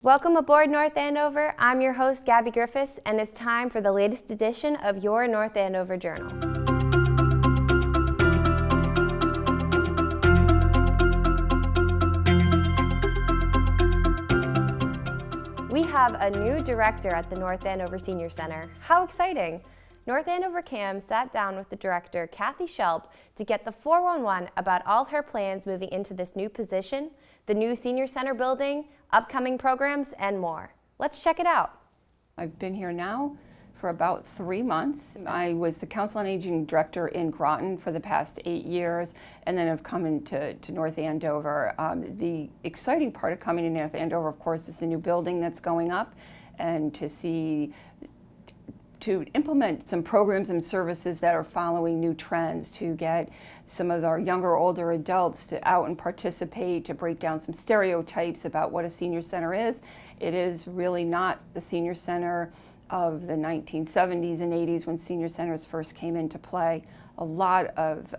Welcome aboard North Andover. I'm your host, Gabby Griffiths, and it's time for the latest edition of your North Andover Journal. We have a new director at the North Andover Senior Center. How exciting! North Andover CAM sat down with the director, Kathy Shelp, to get the 411 about all her plans moving into this new position, the new Senior Center building, upcoming programs, and more. Let's check it out. I've been here now for about 3 months. I was the Council on Aging Director in Groton for the past 8 years, and then I've come into North Andover. The exciting part of coming to North Andover, of course, is the new building that's going up, and to implement some programs and services that are following new trends, to get some of our younger, older adults to out and participate, to break down some stereotypes about what a senior center is. It is really not the senior center of the 1970s and 80s when senior centers first came into play. A lot of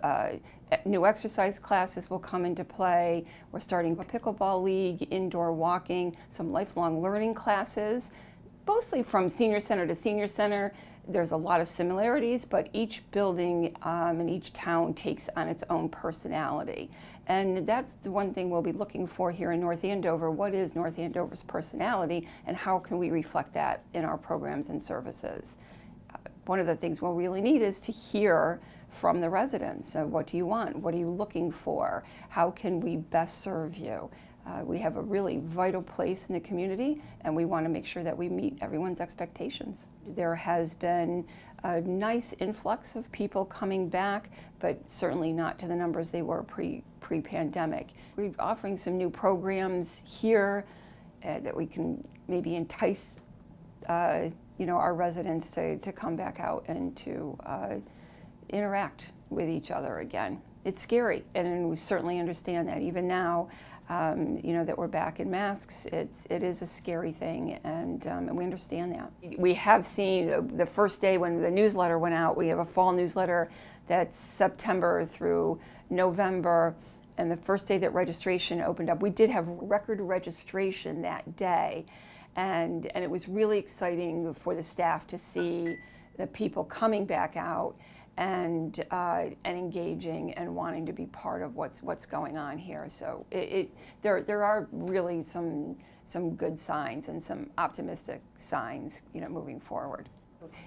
new exercise classes will come into play. We're starting a pickleball league, indoor walking, some lifelong learning classes. Mostly from senior center to senior center. There's a lot of similarities, but each building and each town takes on its own personality. And that's the one thing we'll be looking for here in North Andover. What is North Andover's personality, and how can we reflect that in our programs and services? One of the things we'll really need is to hear from the residents. What do you want? What are you looking for? How can we best serve you? We have a really vital place in the community, and we want to make sure that we meet everyone's expectations. There has been a nice influx of people coming back, but certainly not to the numbers they were pre-pandemic. We're offering some new programs here that we can maybe entice our residents to come back out and to interact with each other again. It's scary, and we certainly understand that. Even now, that we're back in masks, it is a scary thing, and we understand that. We have seen the first day when the newsletter went out, we have a fall newsletter that's September through November, and the first day that registration opened up, we did have record registration that day, and it was really exciting for the staff to see the people coming back out and engaging and wanting to be part of what's going on here. So there are really some good signs and some optimistic signs, moving forward.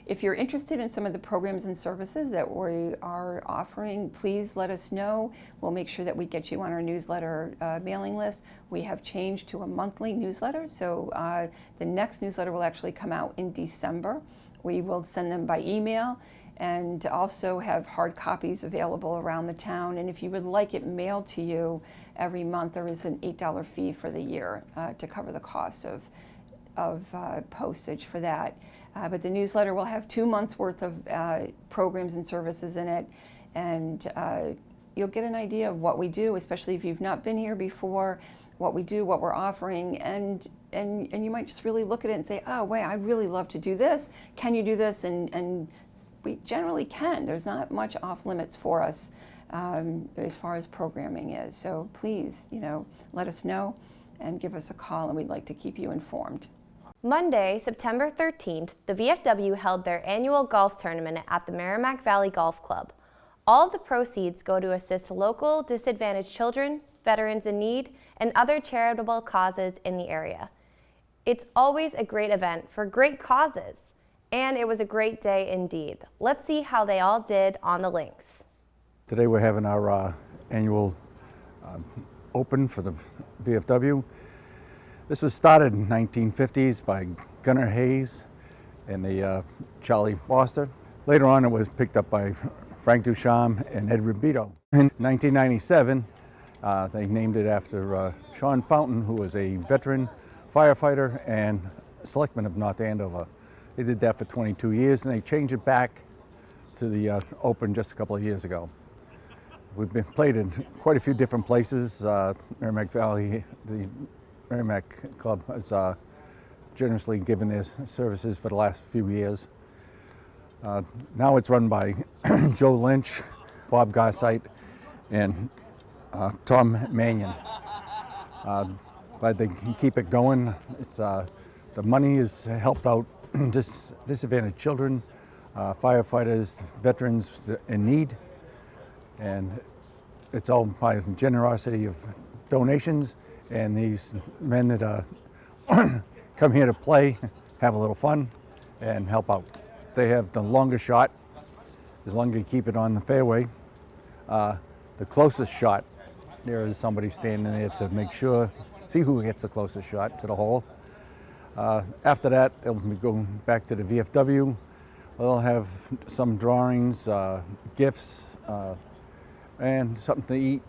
If you're interested in some of the programs and services that we are offering, please let us know. We'll make sure that we get you on our newsletter mailing list. We have changed to a monthly newsletter, so the next newsletter will actually come out in December. We will send them by email, and also have hard copies available around the town. And if you would like it mailed to you every month, there is an $8 fee for the year to cover the cost of postage for that. But the newsletter will have 2 months worth of programs and services in it, and you'll get an idea of what we do, especially if you've not been here before, what we do, what we're offering, and you might just really look at it and say, oh, wait, I'd really love to do this. Can you do this? And we generally can. There's not much off limits for us as far as programming is. So please, let us know and give us a call, and we'd like to keep you informed. Monday, September 13th, the VFW held their annual golf tournament at the Merrimack Valley Golf Club. All of the proceeds go to assist local disadvantaged children, veterans in need, and other charitable causes in the area. It's always a great event for great causes. And it was a great day indeed. Let's see how they all did on the links. Today we're having our annual open for the VFW. This was started in the 1950s by Gunnar Hayes and the Charlie Foster. Later on it was picked up by Frank Ducharme and Ed Ribito. In 1997 they named it after Sean Fountain, who was a veteran firefighter and selectman of North Andover. They did that for 22 years, and they changed it back to the Open just a couple of years ago. We've been played in quite a few different places. Merrimack Valley, the Merrimack Club has generously given their services for the last few years. Now it's run by Joe Lynch, Bob Garsight, and Tom Mannion. glad they can keep it going. It's the money has helped out disadvantaged children, firefighters, veterans in need, and it's all by generosity of donations and these men that come here to play, have a little fun, and help out. They have the longest shot, as long as you keep it on the fairway. The closest shot, there is somebody standing there to make sure, see who gets the closest shot to the hole. After that, they'll go back to the VFW. They'll have some drawings, gifts, and something to eat,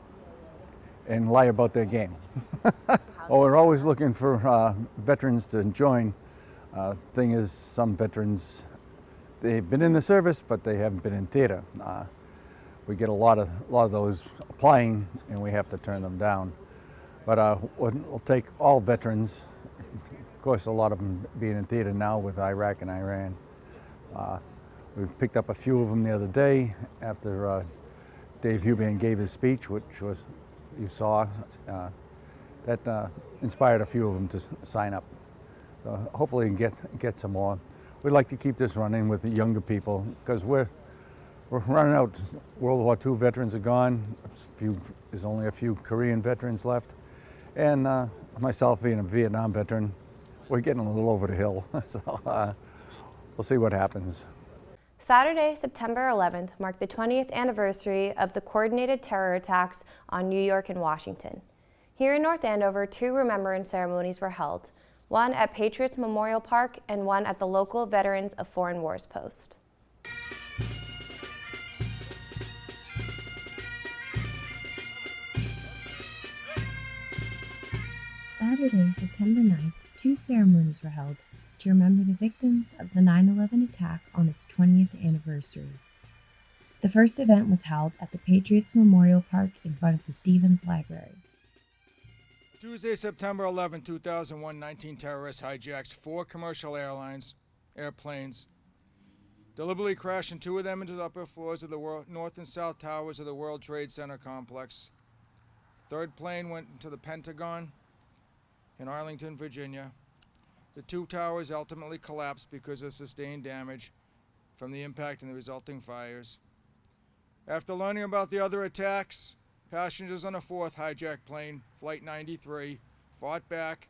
and lie about their game. Well, we're always looking for veterans to join. Thing is, some veterans, they've been in the service, but they haven't been in theater. We get a lot of those applying, and we have to turn them down. But we'll take all veterans. Of course, a lot of them being in theater now with Iraq and Iran. We've picked up a few of them the other day after Dave Huban gave his speech, which was, you saw, that inspired a few of them to sign up. So hopefully get some more. We'd like to keep this running with the younger people because we're running out. World War II veterans are gone. There's only a few Korean veterans left. And myself being a Vietnam veteran, we're getting a little over the hill. So we'll see what happens. Saturday, September 11th marked the 20th anniversary of the coordinated terror attacks on New York and Washington. Here in North Andover, 2 remembrance ceremonies were held, one at Patriots Memorial Park and one at the local Veterans of Foreign Wars post. Saturday, September 9th, 2 ceremonies were held to remember the victims of the 9/11 attack on its 20th anniversary. The first event was held at the Patriots Memorial Park in front of the Stevens Library. Tuesday, September 11, 2001, 19 terrorists hijacked 4 commercial airplanes, deliberately crashing 2 of them into the upper floors of the north and south towers of the World Trade Center complex. The 3rd plane went into the Pentagon in Arlington, Virginia. The 2 towers ultimately collapsed because of sustained damage from the impact and the resulting fires. After learning about the other attacks, passengers on a 4th hijacked plane, Flight 93, fought back,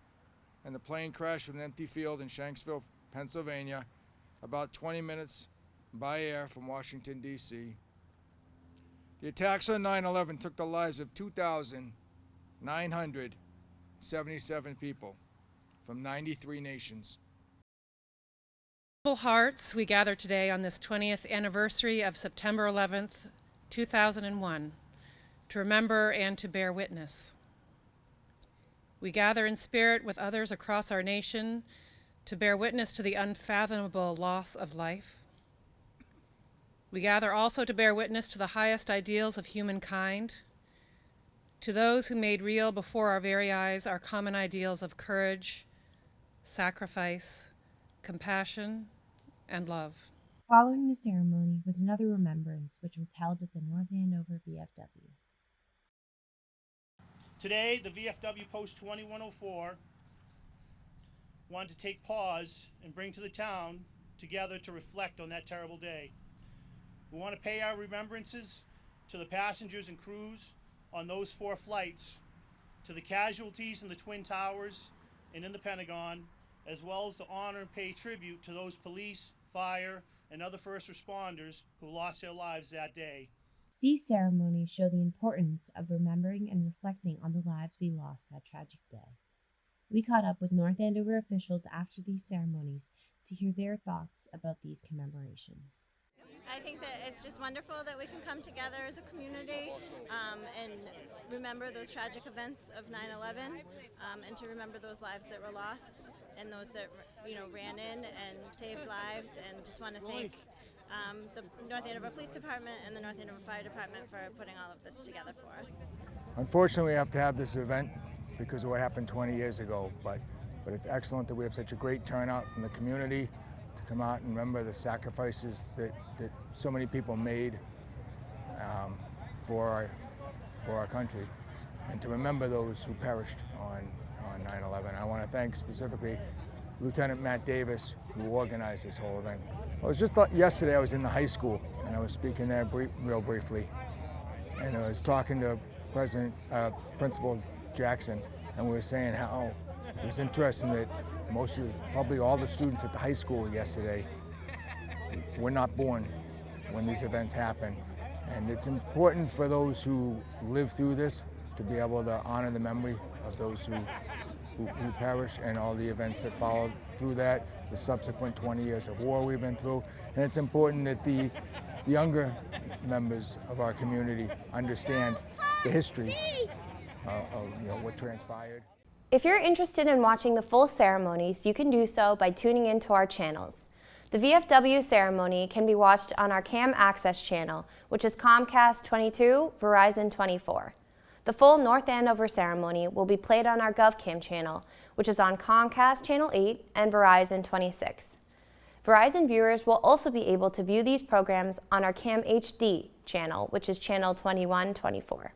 and the plane crashed with an empty field in Shanksville, Pennsylvania, about 20 minutes by air from Washington, D.C. The attacks on 9/11 took the lives of 2,977 people from 93 nations. Full hearts, we gather today on this 20th anniversary of September 11th, 2001, to remember and to bear witness. We gather in spirit with others across our nation to bear witness to the unfathomable loss of life. We gather also to bear witness to the highest ideals of humankind, to those who made real before our very eyes our common ideals of courage, sacrifice, compassion, and love. Following the ceremony was another remembrance which was held at the North Andover VFW. Today, the VFW Post 2104 wanted to take pause and bring to the town together to reflect on that terrible day. We want to pay our remembrances to the passengers and crews on those 4 flights, to the casualties in the Twin Towers and in the Pentagon, as well as to honor and pay tribute to those police, fire, and other first responders who lost their lives that day. These ceremonies show the importance of remembering and reflecting on the lives we lost that tragic day. We caught up with North Andover officials after these ceremonies to hear their thoughts about these commemorations. I think that it's just wonderful that we can come together as a community and remember those tragic events of 9/11 and to remember those lives that were lost and those that ran in and saved lives, and just want to thank the North Andover Police Department and the North Andover Fire Department for putting all of this together for us. Unfortunately, we have to have this event because of what happened 20 years ago, but it's excellent that we have such a great turnout from the community to come out and remember the sacrifices that so many people made for our country, and to remember those who perished on 9/11. I want to thank specifically Lieutenant Matt Davis, who organized this whole event. I was just yesterday, I was in the high school, and I was speaking there real briefly, and I was talking to Principal Jackson, and we were saying how it was interesting that probably all the students at the high school yesterday were not born when these events happen. And it's important for those who live through this to be able to honor the memory of those who perished and all the events that followed through that, the subsequent 20 years of war we've been through. And it's important that the younger members of our community understand the history of what transpired. If you're interested in watching the full ceremonies, you can do so by tuning into our channels. The VFW ceremony can be watched on our CAM Access channel, which is Comcast 22, Verizon 24. The full North Andover ceremony will be played on our GovCam channel, which is on Comcast Channel 8 and Verizon 26. Verizon viewers will also be able to view these programs on our CAM HD channel, which is channel 2124.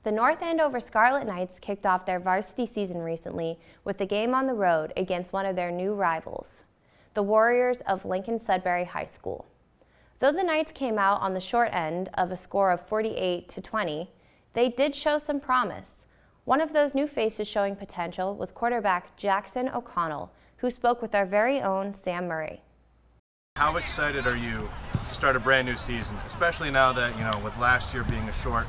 The North Andover Scarlet Knights kicked off their varsity season recently with a game on the road against one of their new rivals, the Warriors of Lincoln Sudbury High School. Though the Knights came out on the short end of a score of 48-20, they did show some promise. One of those new faces showing potential was quarterback Jackson O'Connell, who spoke with our very own Sam Murray. How excited are you to start a brand new season, especially now that, with last year being a short,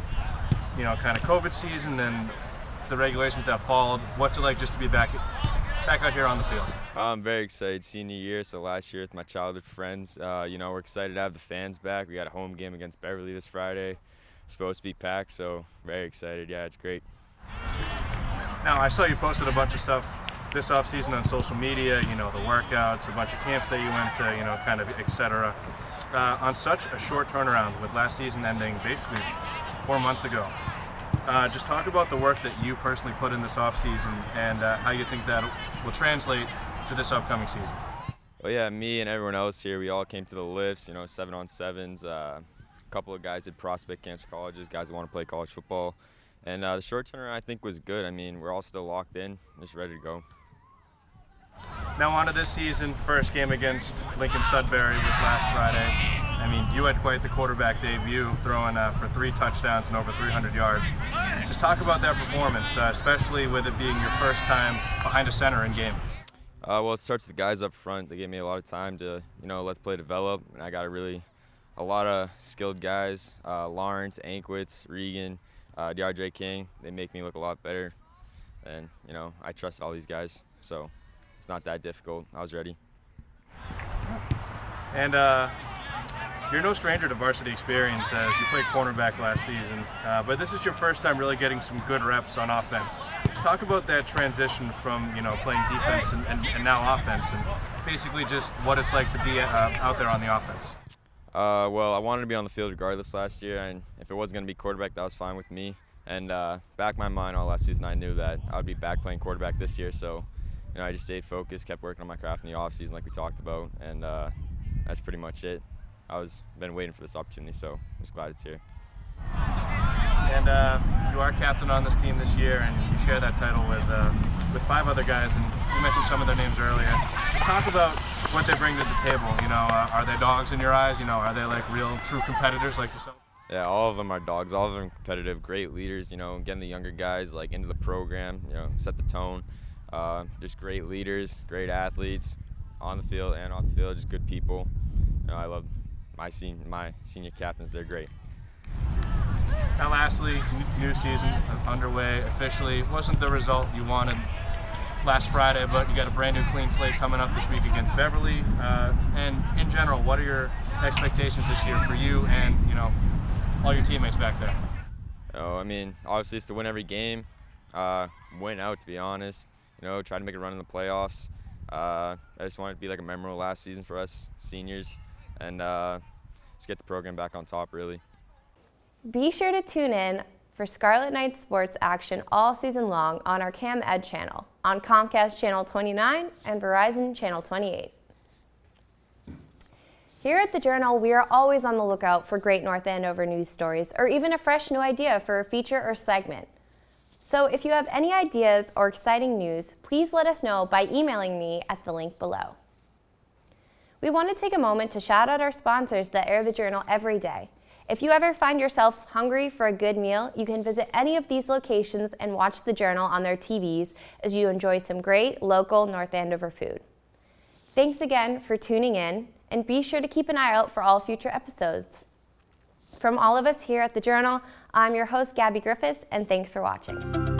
kind of COVID season and the regulations that followed, what's it like just to be back out here on the field? I'm very excited. Senior year, so last year with my childhood friends, we're excited to have the fans back. We got a home game against Beverly this Friday. It's supposed to be packed, so very excited. Yeah, it's great. Now, I saw you posted a bunch of stuff this off-season on social media, the workouts, a bunch of camps that you went to, kind of et cetera. On such a short turnaround with last season ending basically 4 months ago, just talk about the work that you personally put in this off-season and how you think that will translate to this upcoming season. Well, yeah, me and everyone else here, we all came to the lifts, 7-on-7s. A couple of guys did prospect camps for colleges, guys that want to play college football. And the short turnaround, I think, was good. I mean, we're all still locked in, just ready to go. Now on to this season. First game against Lincoln Sudbury was last Friday. I mean, you had quite the quarterback debut, throwing for 3 touchdowns and over 300 yards. Just talk about that performance, especially with it being your first time behind a center in game. Well, it starts with the guys up front. They gave me a lot of time to, let the play develop. And I got a lot of skilled guys, Lawrence, Ankwitz, Regan, DeAndre King. They make me look a lot better. And, I trust all these guys. So it's not that difficult. I was ready. And you're no stranger to varsity experience as you played cornerback last season, but this is your first time really getting some good reps on offense. Just talk about that transition from playing defense and now offense, and basically just what it's like to be out there on the offense. Well, I wanted to be on the field regardless last year, and if it was going to be quarterback, that was fine with me. And back in my mind all last season, I knew that I would be back playing quarterback this year, so I just stayed focused, kept working on my craft in the offseason like we talked about, and that's pretty much it. Been waiting for this opportunity, so I'm just glad it's here. And you are captain on this team this year, and you share that title with 5 other guys, and you mentioned some of their names earlier. Just talk about what they bring to the table. Are they dogs in your eyes? Are they like real, true competitors like yourself? Yeah, all of them are dogs. All of them competitive, great leaders. Getting the younger guys into the program. Set the tone. Just great leaders, great athletes, on the field and off the field. Just good people. I love my senior captains. They're great. Now lastly, new season underway officially. Wasn't the result you wanted last Friday, but you got a brand new clean slate coming up this week against Beverly. And in general, what are your expectations this year for you and all your teammates back there? I mean, obviously it's to win every game, win out, to be honest. Try to make a run in the playoffs. I just want it to be like a memorable last season for us seniors, and just get the program back on top, really. Be sure to tune in for Scarlet Knights sports action all season long on our Cam Ed channel, on Comcast Channel 29 and Verizon Channel 28. Here at the Journal, we are always on the lookout for great North Andover news stories or even a fresh new idea for a feature or segment. So if you have any ideas or exciting news, please let us know by emailing me at the link below. We want to take a moment to shout out our sponsors that air the Journal every day. If you ever find yourself hungry for a good meal, you can visit any of these locations and watch the Journal on their TVs as you enjoy some great local North Andover food. Thanks again for tuning in, and be sure to keep an eye out for all future episodes. From all of us here at the Journal, I'm your host, Gabby Griffiths, and thanks for watching.